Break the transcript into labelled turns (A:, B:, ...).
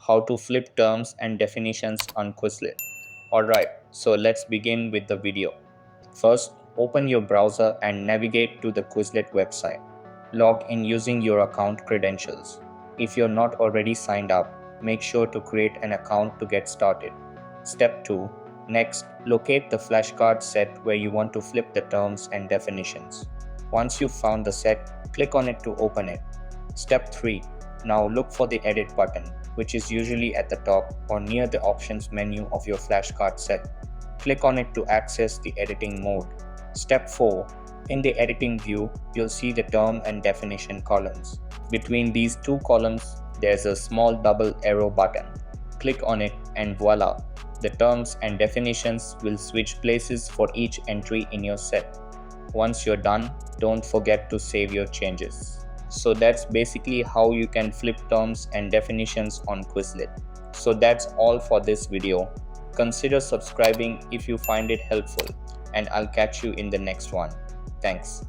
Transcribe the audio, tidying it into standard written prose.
A: how to flip terms and definitions on Quizlet. Alright, so let's begin with the video. First, open your browser and navigate to the Quizlet website. Log in using your account credentials. If you're not already signed up, make sure to create an account to get started. Step 2. Next, locate the flashcard set where you want to flip the terms and definitions. Once you've found the set, click on it to open it. Step 3. Now look for the Edit button, which is usually at the top or near the Options menu of your flashcard set. Click on it to access the editing mode. Step 4. In the editing view, you'll see the term and definition columns. Between these two columns, there's a small double arrow button. Click on it and voila! The terms and definitions will switch places for each entry in your set. Once you're done, don't forget to save your changes. So that's basically how you can flip terms and definitions on Quizlet. So that's all for this video. Consider subscribing if you find it helpful, and I'll catch you in the next one. Thanks.